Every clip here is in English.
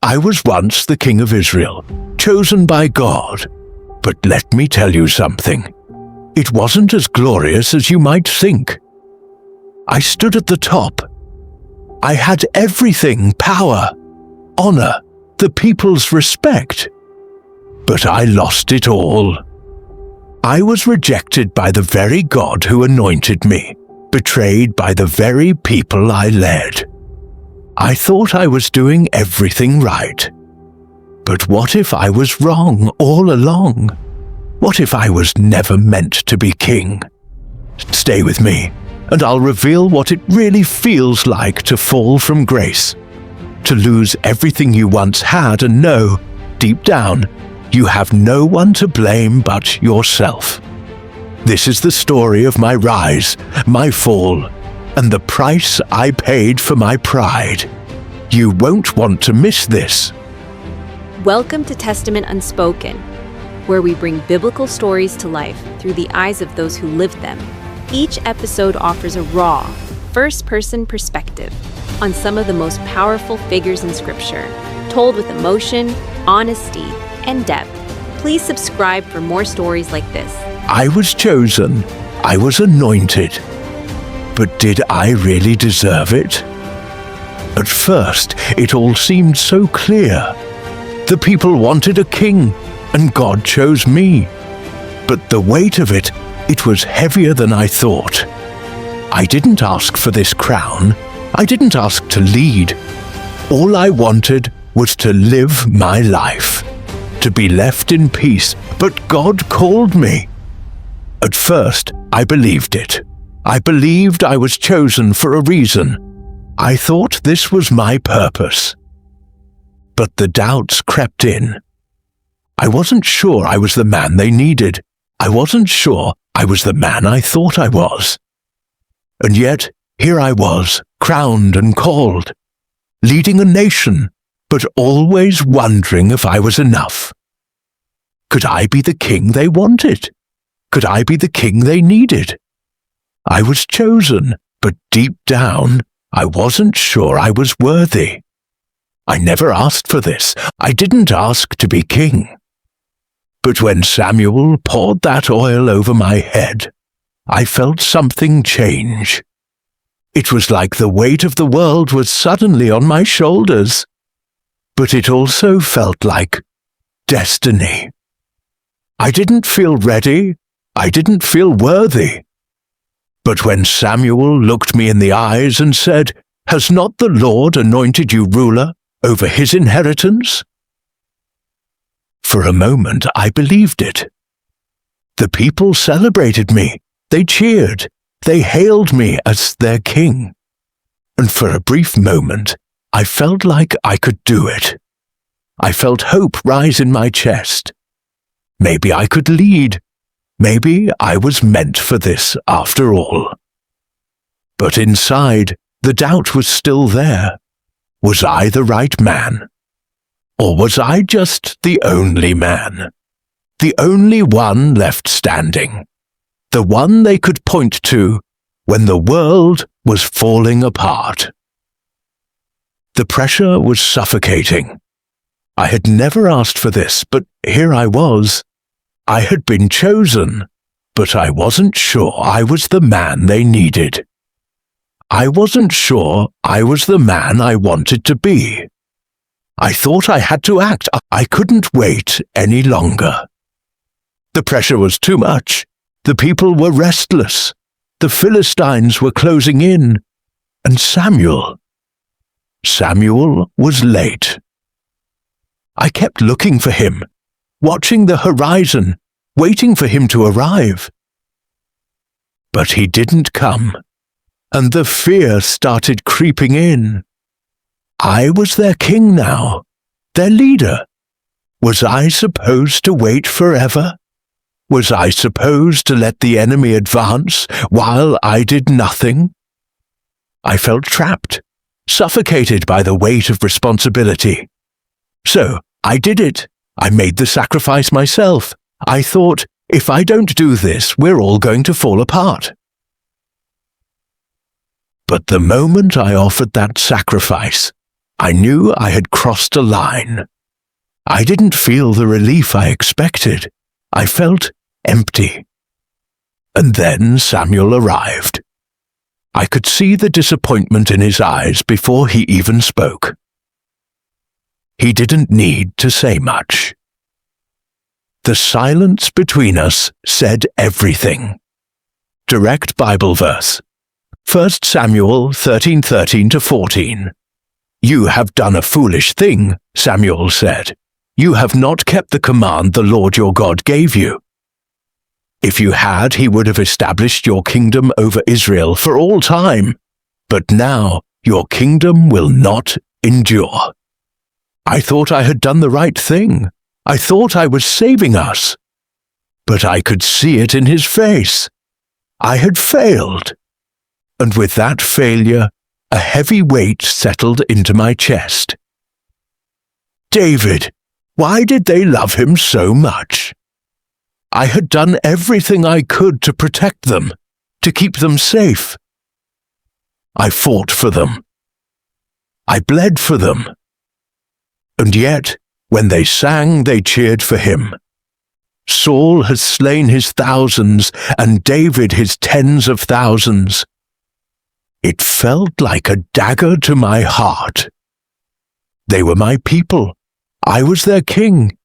I was once the king of Israel, chosen by God. But let me tell you something. It wasn't as glorious as you might think. I stood at the top. I had everything: power, honor, the people's respect. But I lost it all. I was rejected by the very God who anointed me, betrayed by the very people I led. I thought I was doing everything right. But what if I was wrong all along? What if I was never meant to be king? Stay with me, and I'll reveal what it really feels like to fall from grace, to lose everything you once had and know, deep down, you have no one to blame but yourself. This is the story of my rise, my fall, and the price I paid for my pride. You won't want to miss this. Welcome to Testament Unspoken, where we bring biblical stories to life through the eyes of those who lived them. Each episode offers a raw, first-person perspective on some of the most powerful figures in Scripture, told with emotion, honesty, and depth. Please subscribe for more stories like this. I was chosen. I was anointed. But did I really deserve it? At first, it all seemed so clear. The people wanted a king, and God chose me. But the weight of it was heavier than I thought. I didn't ask for this crown. I didn't ask to lead. All I wanted was to live my life, to be left in peace, but God called me. At first, I believed it. I believed I was chosen for a reason. I thought this was my purpose. But the doubts crept in. I wasn't sure I was the man they needed. I wasn't sure I was the man I thought I was. And yet, here I was, crowned and called, leading a nation, but always wondering if I was enough. Could I be the king they wanted? Could I be the king they needed? I was chosen, but deep down, I wasn't sure I was worthy. I never asked for this. I didn't ask to be king. But when Samuel poured that oil over my head, I felt something change. It was like the weight of the world was suddenly on my shoulders. But it also felt like destiny. I didn't feel ready. I didn't feel worthy. But when Samuel looked me in the eyes and said, "Has not the Lord anointed you ruler over his inheritance?" For a moment I believed it. The people celebrated me. They cheered. They hailed me as their king. And for a brief moment, I felt like I could do it. I felt hope rise in my chest. Maybe I could lead. Maybe I was meant for this after all. But inside, the doubt was still there. Was I the right man? Or was I just the only man? The only one left standing? The one they could point to when the world was falling apart? The pressure was suffocating. I had never asked for this, but here I was. I had been chosen, but I wasn't sure I was the man they needed. I wasn't sure I was the man I wanted to be. I thought I had to act. I couldn't wait any longer. The pressure was too much. The people were restless. The Philistines were closing in. And Samuel was late. I kept looking for him, watching the horizon, waiting for him to arrive. But he didn't come, and the fear started creeping in. I was their king now, their leader. Was I supposed to wait forever? Was I supposed to let the enemy advance while I did nothing? I felt trapped, suffocated by the weight of responsibility. So I did it. I made the sacrifice myself. I thought, if I don't do this, we're all going to fall apart. But the moment I offered that sacrifice, I knew I had crossed a line. I didn't feel the relief I expected. I felt empty. And then Samuel arrived. I could see the disappointment in his eyes before he even spoke. He didn't need to say much. The silence between us said everything. Direct Bible verse. 1 Samuel 13:13-14. "You have done a foolish thing," Samuel said. "You have not kept the command the Lord your God gave you. If you had, he would have established your kingdom over Israel for all time. But now your kingdom will not endure." I thought I had done the right thing. I thought I was saving us. But I could see it in his face. I had failed. And with that failure, a heavy weight settled into my chest. David, why did they love him so much? I had done everything I could to protect them, to keep them safe. I fought for them. I bled for them. And yet, when they sang, they cheered for him. Saul has slain his thousands, and David his tens of thousands. It felt like a dagger to my heart. They were my people. I was their king.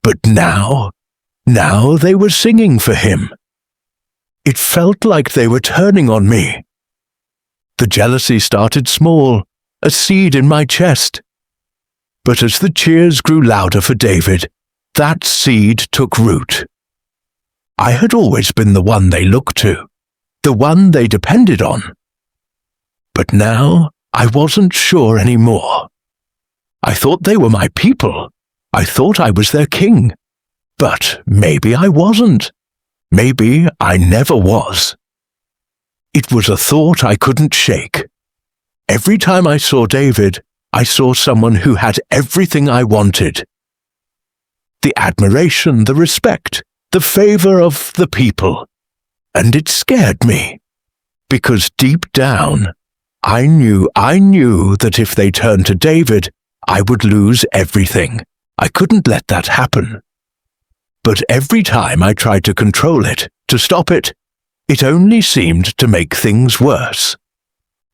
But now they were singing for him. It felt like they were turning on me. The jealousy started small, a seed in my chest. But as the cheers grew louder for David, that seed took root. I had always been the one they looked to, the one they depended on. But now I wasn't sure anymore. I thought they were my people. I thought I was their king. But maybe I wasn't. Maybe I never was. It was a thought I couldn't shake. Every time I saw David, I saw someone who had everything I wanted. The admiration, the respect, the favor of the people. And it scared me. Because deep down, I knew that if they turned to David, I would lose everything. I couldn't let that happen. But every time I tried to control it, to stop it, it only seemed to make things worse.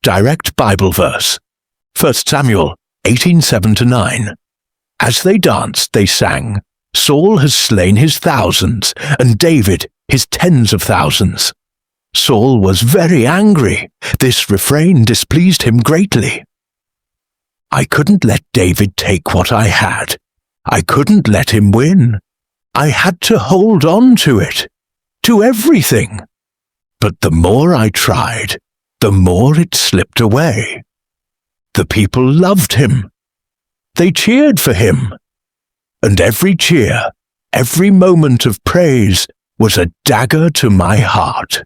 Direct Bible verse. 1 Samuel 18:7-9. As they danced, they sang, "Saul has slain his thousands, and David his tens of thousands." Saul was very angry. This refrain displeased him greatly. I couldn't let David take what I had. I couldn't let him win. I had to hold on to it, to everything. But the more I tried, the more it slipped away. The people loved him. They cheered for him. And every cheer, every moment of praise was a dagger to my heart.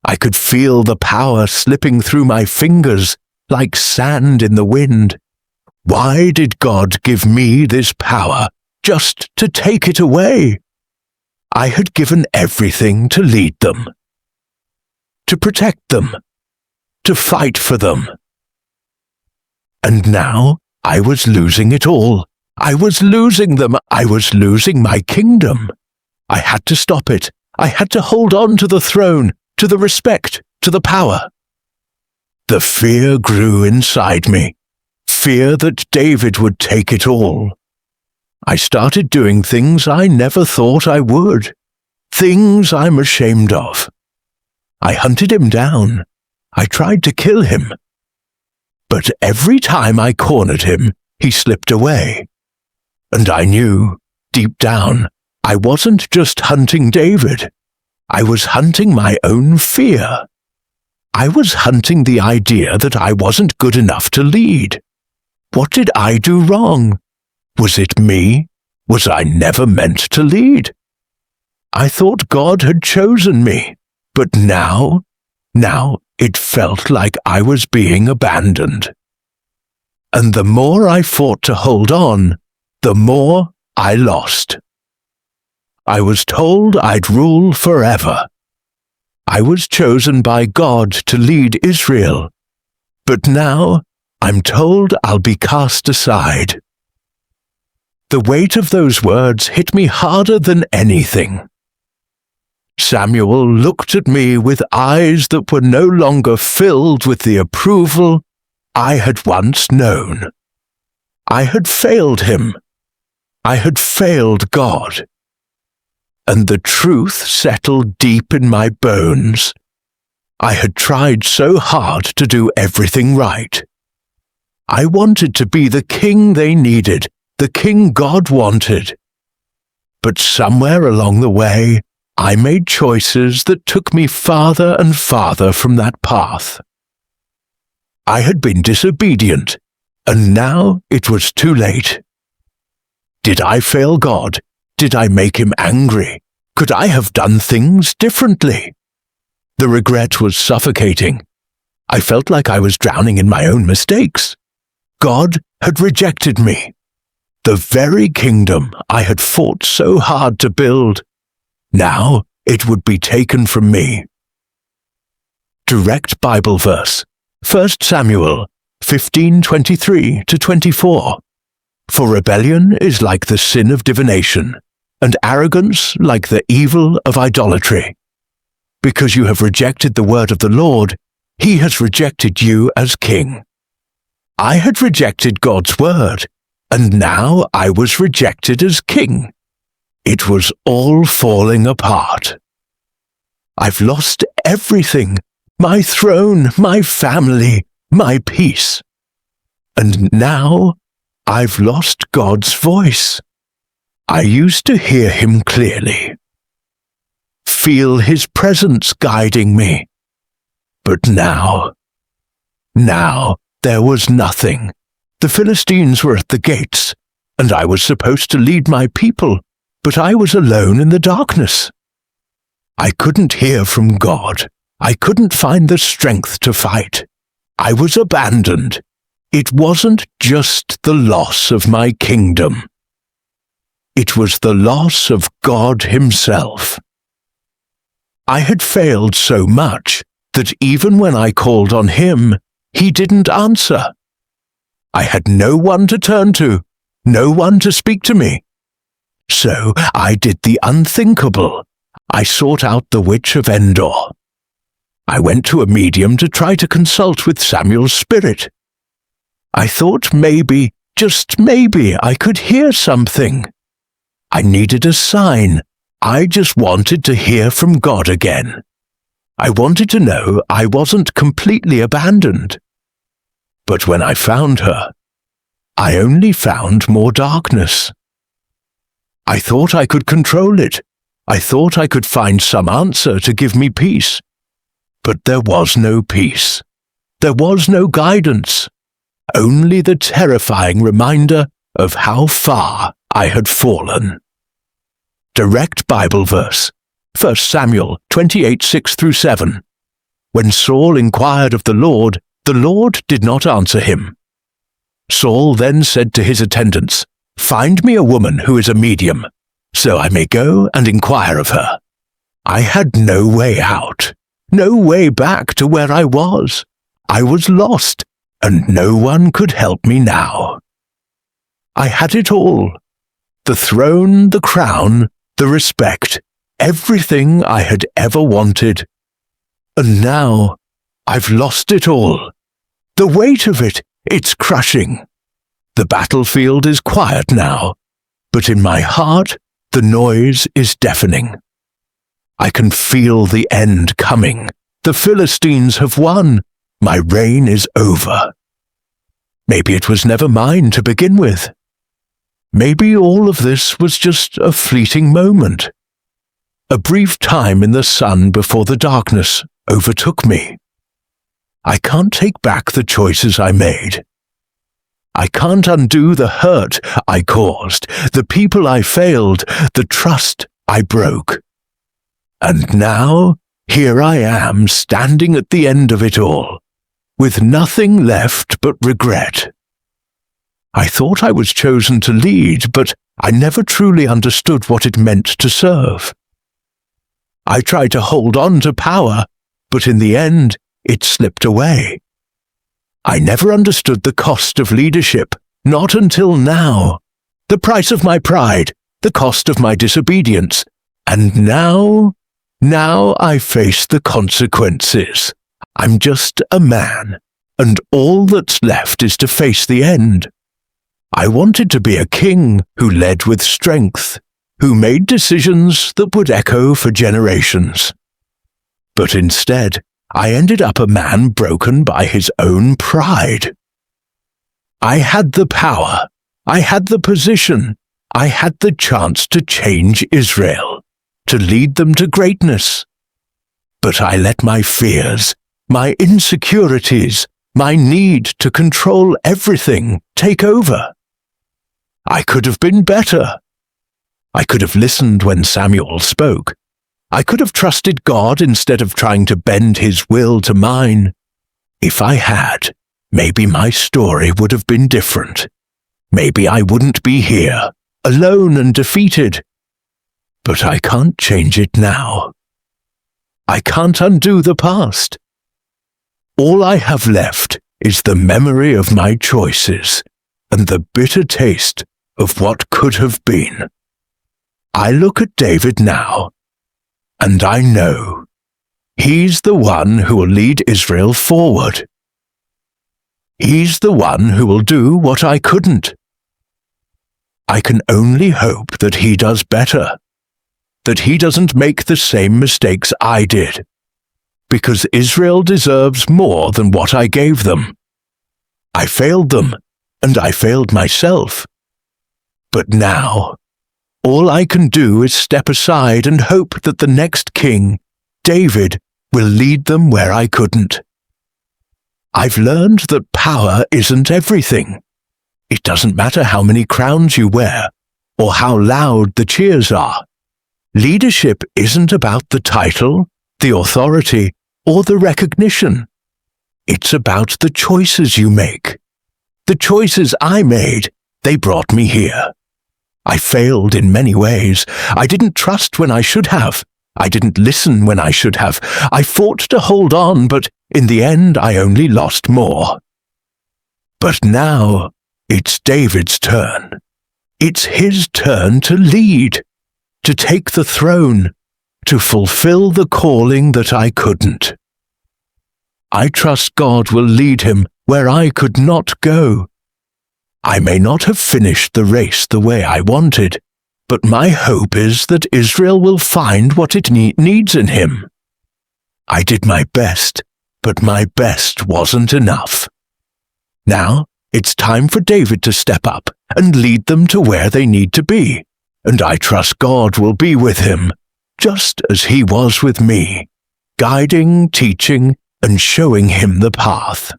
I could feel the power slipping through my fingers like sand in the wind. Why did God give me this power just to take it away? I had given everything to lead them, to protect them, to fight for them. And now I was losing it all. I was losing them. I was losing my kingdom. I had to stop it. I had to hold on to the throne, to the respect, to the power. The fear grew inside me. Fear that David would take it all. I started doing things I never thought I would. Things I'm ashamed of. I hunted him down. I tried to kill him. But every time I cornered him, he slipped away. And I knew, deep down, I wasn't just hunting David. I was hunting my own fear. I was hunting the idea that I wasn't good enough to lead. What did I do wrong? Was it me? Was I never meant to lead? I thought God had chosen me, but now it felt like I was being abandoned. And the more I fought to hold on, the more I lost. I was told I'd rule forever. I was chosen by God to lead Israel. But now I'm told I'll be cast aside. The weight of those words hit me harder than anything. Samuel looked at me with eyes that were no longer filled with the approval I had once known. I had failed him. I had failed God. And the truth settled deep in my bones. I had tried so hard to do everything right. I wanted to be the king they needed, the king God wanted. But somewhere along the way, I made choices that took me farther and farther from that path. I had been disobedient, and now it was too late. Did I fail God? Did I make him angry? Could I have done things differently? The regret was suffocating. I felt like I was drowning in my own mistakes. God had rejected me. The very kingdom I had fought so hard to build, now it would be taken from me. Direct Bible verse, 1 Samuel 15:23-24. For rebellion is like the sin of divination, and arrogance like the evil of idolatry. Because you have rejected the word of the Lord, he has rejected you as king. I had rejected God's word, and now I was rejected as king. It was all falling apart. I've lost everything, my throne, my family, my peace. And now I've lost God's voice. I used to hear him clearly, feel his presence guiding me. But now there was nothing. The Philistines were at the gates, and I was supposed to lead my people, but I was alone in the darkness. I couldn't hear from God. I couldn't find the strength to fight. I was abandoned. It wasn't just the loss of my kingdom. It was the loss of God himself. I had failed so much that even when I called on him, he didn't answer. I had no one to turn to, no one to speak to me. So I did the unthinkable. I sought out the witch of Endor. I went to a medium to try to consult with Samuel's spirit. I thought maybe, just maybe, I could hear something. I needed a sign. I just wanted to hear from God again. I wanted to know I wasn't completely abandoned. But when I found her, I only found more darkness. I thought I could control it. I thought I could find some answer to give me peace. But there was no peace. There was no guidance. Only the terrifying reminder of how far I had fallen. Direct Bible verse, 1 Samuel 28:6-7. When Saul inquired of the Lord did not answer him. Saul then said to his attendants, "Find me a woman who is a medium, so I may go and inquire of her." I had no way out, no way back to where I was. I was lost, and no one could help me now. I had it all. The throne, the crown, the respect, everything I had ever wanted. And now I've lost it all. The weight of it, it's crushing. The battlefield is quiet now, but in my heart, the noise is deafening. I can feel the end coming. The Philistines have won. My reign is over. Maybe it was never mine to begin with. Maybe all of this was just a fleeting moment. A brief time in the sun before the darkness overtook me. I can't take back the choices I made. I can't undo the hurt I caused, the people I failed, the trust I broke. And now, here I am standing at the end of it all, with nothing left but regret. I thought I was chosen to lead, but I never truly understood what it meant to serve. I tried to hold on to power, but in the end, it slipped away. I never understood the cost of leadership, not until now. The price of my pride, the cost of my disobedience. And now I face the consequences. I'm just a man, and all that's left is to face the end. I wanted to be a king who led with strength, who made decisions that would echo for generations. But instead, I ended up a man broken by his own pride. I had the power, I had the position, I had the chance to change Israel, to lead them to greatness. But I let my fears, my insecurities, my need to control everything take over. I could have been better. I could have listened when Samuel spoke. I could have trusted God instead of trying to bend his will to mine. If I had, maybe my story would have been different. Maybe I wouldn't be here, alone and defeated. But I can't change it now. I can't undo the past. All I have left is the memory of my choices and the bitter taste of what could have been. I look at David now, and I know he's the one who will lead Israel forward. He's the one who will do what I couldn't. I can only hope that he does better, that he doesn't make the same mistakes I did, because Israel deserves more than what I gave them. I failed them, and I failed myself. But now, all I can do is step aside and hope that the next king, David, will lead them where I couldn't. I've learned that power isn't everything. It doesn't matter how many crowns you wear, or how loud the cheers are. Leadership isn't about the title, the authority, or the recognition. It's about the choices you make. The choices I made, they brought me here. I failed in many ways. I didn't trust when I should have. I didn't listen when I should have. I fought to hold on, but in the end I only lost more. But now it's David's turn. It's his turn to lead, to take the throne, to fulfill the calling that I couldn't. I trust God will lead him where I could not go. I may not have finished the race the way I wanted, but my hope is that Israel will find what it needs in him. I did my best, but my best wasn't enough. Now, it's time for David to step up and lead them to where they need to be, and I trust God will be with him, just as he was with me, guiding, teaching, and showing him the path.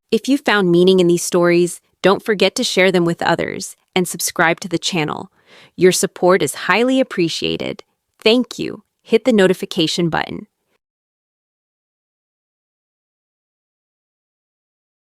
If you found meaning in these stories, don't forget to share them with others and subscribe to the channel. Your support is highly appreciated. Thank you. Hit the notification button.